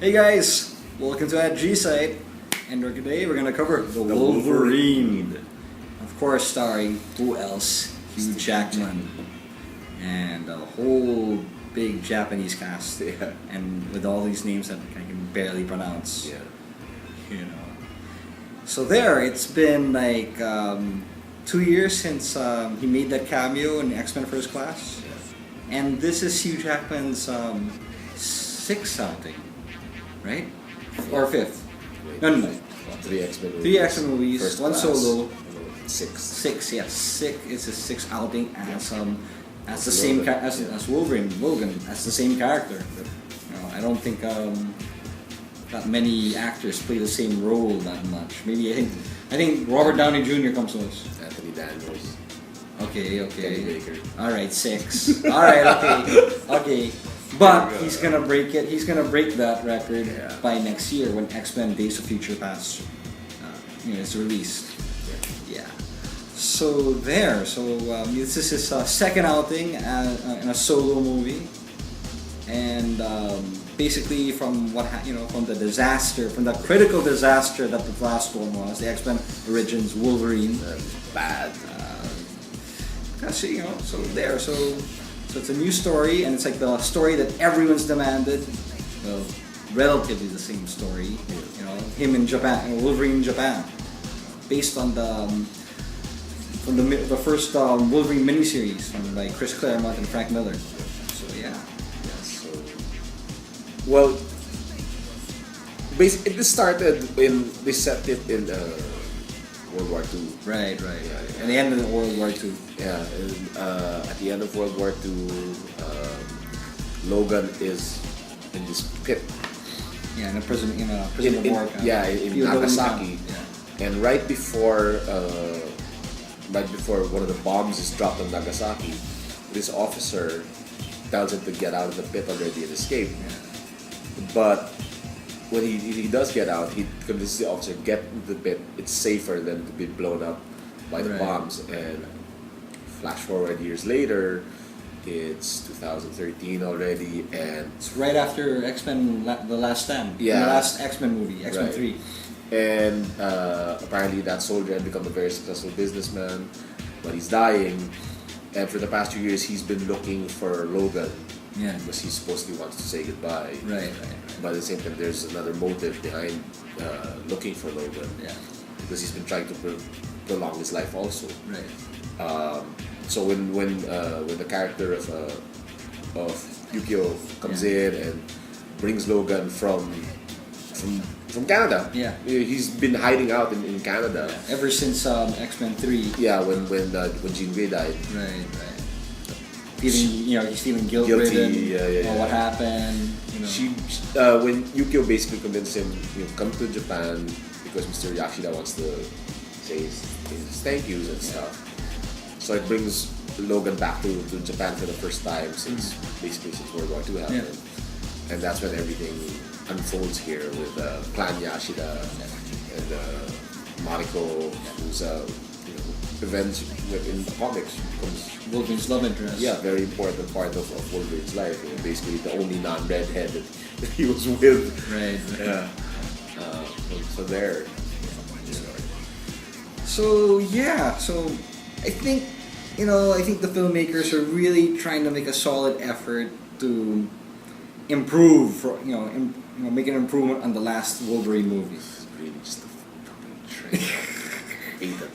Hey guys, welcome to our G site, and today we're gonna cover the Wolverine. Of course, starring who else? Hugh Jackman, and a whole big Japanese cast. Yeah. And with all these names that I can barely pronounce. Yeah. You know. So it's been like 2 years since he made that cameo in X-Men First Class. Yeah. And this is Hugh Jackman's sixth outing, right? Or fifth? Wait, No. Three X-Men movies. Three X-Men movies, First one class. solo. Six. Six, yes. Six. It's his sixth outing as As the same Logan, as Wolverine, Logan, as the same character. You know, I don't think that many actors play the same role that much. Maybe I think Robert Downey Jr. comes to us. Anthony Daniels. Okay. Kenny Baker. All right, six. All right, okay. But he's gonna break it. He's gonna break that record by next year when X-Men: Days of Future Past, is released. Yeah. So this is his second outing in a solo movie, and basically from from the disaster, from the critical disaster that the last one was, the X-Men Origins Wolverine. Bad. So it's a new story, and it's like the story that everyone's demanded. Well, relatively the same story. You know, him in Japan, Wolverine in Japan, based on from the first Wolverine miniseries by Chris Claremont and Frank Miller. So yeah. So, well, basically, this started they set it in World War II. Right. Yeah. At the end of World War II. Yeah, and at the end of World War II, Logan is in this pit. Yeah, in a prison of war camp. Yeah, in Nagasaki. Yeah. And right before one of the bombs is dropped on Nagasaki, this officer tells him to get out of the pit already and escape. Yeah. But when he does get out, he convinces the officer, get into the pit. It's safer than to be blown up by the bombs. And flash forward years later, it's 2013 already, and It's right after X-Men: The Last Stand. Yeah. The last X-Men movie, X-Men 3. And apparently that soldier had become a very successful businessman, but he's dying. And for the past 2 years, he's been looking for Logan. Yeah. Because he supposedly wants to say goodbye. Right. But at the same time, there's another motive behind looking for Logan. Yeah. Because he's been trying to prolong his life also. Right. So when the character of Yukio comes in and brings Logan from Canada. Yeah. He's been hiding out in Canada. Yeah. Ever since X-Men 3. Yeah, when Jean Grey died. Right. He's feeling guilt-ridden. Yeah. What happened? When Yukio basically convinced him, come to Japan because Mr. Yashida wants to say his thank yous and stuff. So it brings Logan back to Japan for the first time since World War II happened. Yeah. And that's when everything unfolds here with Clan Yashida and Mariko, who's events in the comics becomes Wolverine's love interest. Yeah, very important part of Wolverine's life. Basically, the only non-redhead that he was with. Right. Yeah. So there. So I think the filmmakers are really trying to make a solid effort to improve, make an improvement on the last Wolverine movie. It's really just a fucking train.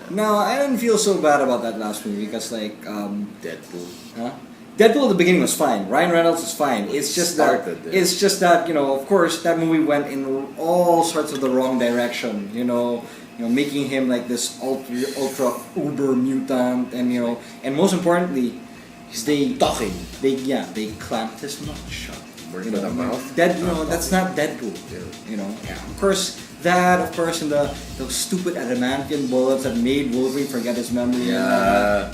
No, I didn't feel so bad about that last movie because Deadpool. Huh? Deadpool at the beginning was fine. Ryan Reynolds is fine. It's just that of course that movie went in all sorts of the wrong direction. Making him like this ultra uber mutant, and most importantly, they clamped his mouth shut. The mouth. That's not Deadpool. Yeah. Of course, and those stupid adamantium bullets that made Wolverine forget his memory. Yeah.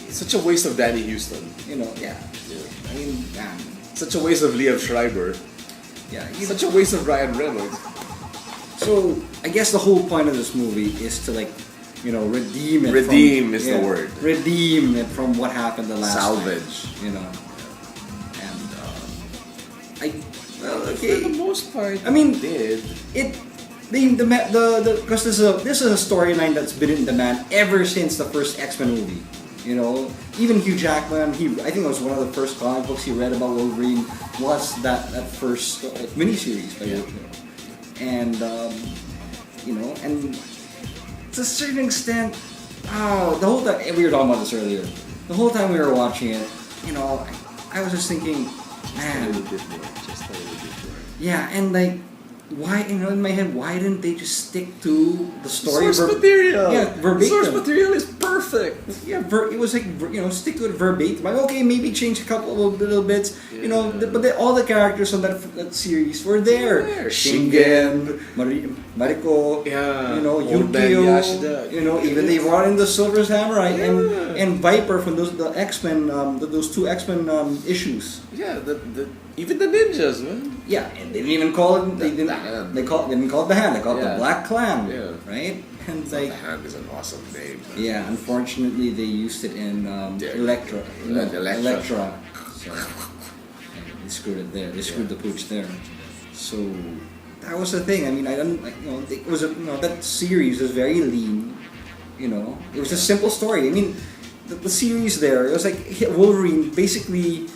Such a waste of Danny Houston. Yeah. I mean, such a waste of Liev Schreiber. Yeah. Such a waste of Ryan Reynolds. So I guess the whole point of this movie is to redeem it. Redeem is the word. Redeem it from what happened the last Salvage. time. And okay. For the most part, I mean, did. Because this is a storyline that's been in demand ever since the first X-Men movie. You know, even Hugh Jackman, I think it was one of the first comic books he read about Wolverine was that first miniseries by Wolverine. And and to a certain extent, the whole time we were talking about this earlier. The whole time we were watching it, I was just thinking, man, Just a little bit more. yeah, and like, why in my head, why didn't they just stick to the story? Source material. Yeah, verbatim. Source material is perfect. Yeah, it was like stick to it verbatim. Like, okay, maybe change a couple of little bits. But all the characters on that series were there. Shingen, Mariko, Old Man Yukio. Yashida. Even they brought in the Silver Samurai and Viper from the X-Men, those two X-Men issues. Yeah, even the ninjas, man. Yeah, and they didn't even call it. They didn't call it the Hand. They called it the Black Clan. Yeah. Right. And like, The Hand is an awesome name. Man. yeah, unfortunately they used it in Electra. Electra. So they screwed it there. They screwed the pooch there. So that was the thing. I mean, I don't like it was that series was very lean. It was a simple story. I mean, the series there, it was like Wolverine basically,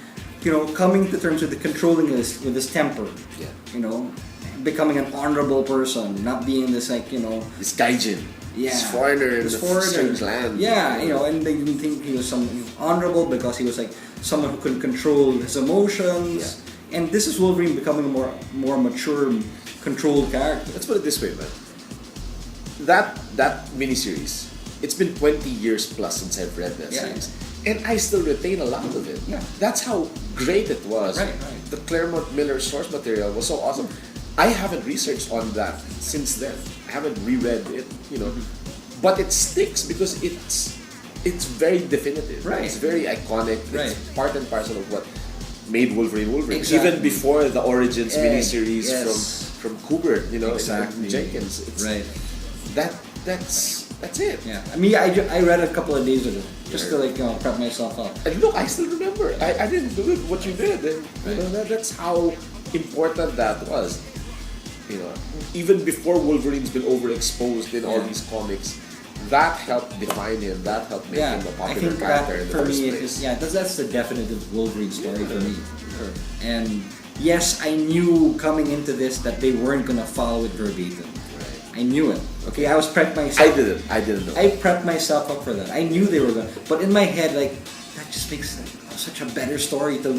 coming to terms with controlling with his temper. Yeah. Becoming an honorable person, not being this This gaijin. yeah, This foreigner in this a foreigner. strange land. Yeah, and they didn't think he was someone honorable because he was like someone who could control his emotions. Yeah. And this is Wolverine becoming a more mature, controlled character. Let's put it this way, man. That miniseries, it's been 20 years plus since I've read that series. And I still retain a lot of it. Yeah. That's how great it was. Right. The Claremont Miller source material was so awesome. I haven't researched on that since then. I haven't reread it, but it sticks because it's very definitive. Right. It's very iconic. Right. It's part and parcel of what made Wolverine Wolverine. Exactly. Even before the Origins miniseries yes. from Kubert, Exactly. and Jenkins. It's, Right. That's it. Yeah. I mean, I read it a couple of days ago just to prep myself up. And look, I still remember. I didn't do it what you did, and that's how important that was. Even before Wolverine's been overexposed in all these comics, that helped define him. That helped make him a popular character in the for first me, place. that's the definitive Wolverine story for me. Sure. And yes, I knew coming into this that they weren't gonna follow it verbatim. I knew it. Okay, I was prepped myself. I didn't know. I prepped myself up for that. I knew they were gonna, but in my head, that just makes such a better story to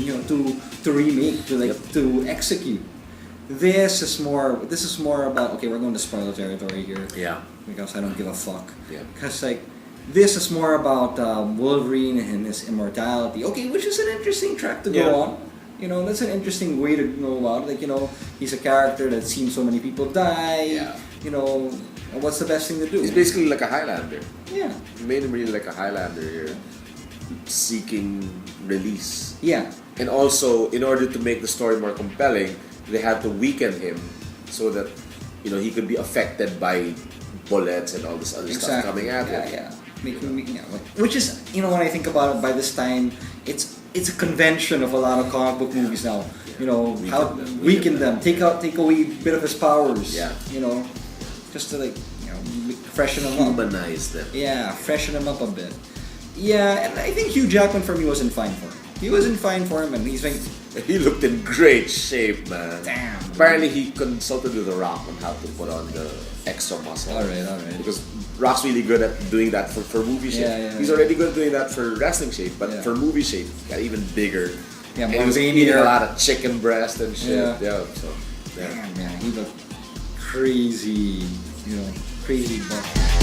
to remake, to execute. This is more about, okay, we're going to spoiler territory here. Yeah. Because I don't give a fuck. Yeah. Because this is more about Wolverine and his immortality. Okay, which is an interesting track to go on. That's an interesting way to go about. He's a character that's seen so many people die. Yeah. What's the best thing to do? He's basically like a Highlander. Yeah. You made him really like a Highlander here, seeking release. Yeah. And also, in order to make the story more compelling, they had to weaken him so that he could be affected by bullets and all this other stuff coming at him. Yeah. Which is, when I think about it, by this time, it's a convention of a lot of comic book movies now. How weaken them, take away a bit of his powers. Yeah. Just to freshen them up. Humanize them. Yeah, freshen him up a bit. Yeah, and I think Hugh Jackman for me wasn't fine for him. He wasn't fine for him, and he's like, he looked in great shape, man. damn. Apparently, he consulted with The Rock on how to put on the extra muscle. All right. Because Rock's really good at doing that for movie shape. He's already good at doing that for wrestling shape, but for movie shape, got even bigger. Yeah, and he was eating a lot of chicken breast and shit. Damn, man, he looked crazy, crazy buff.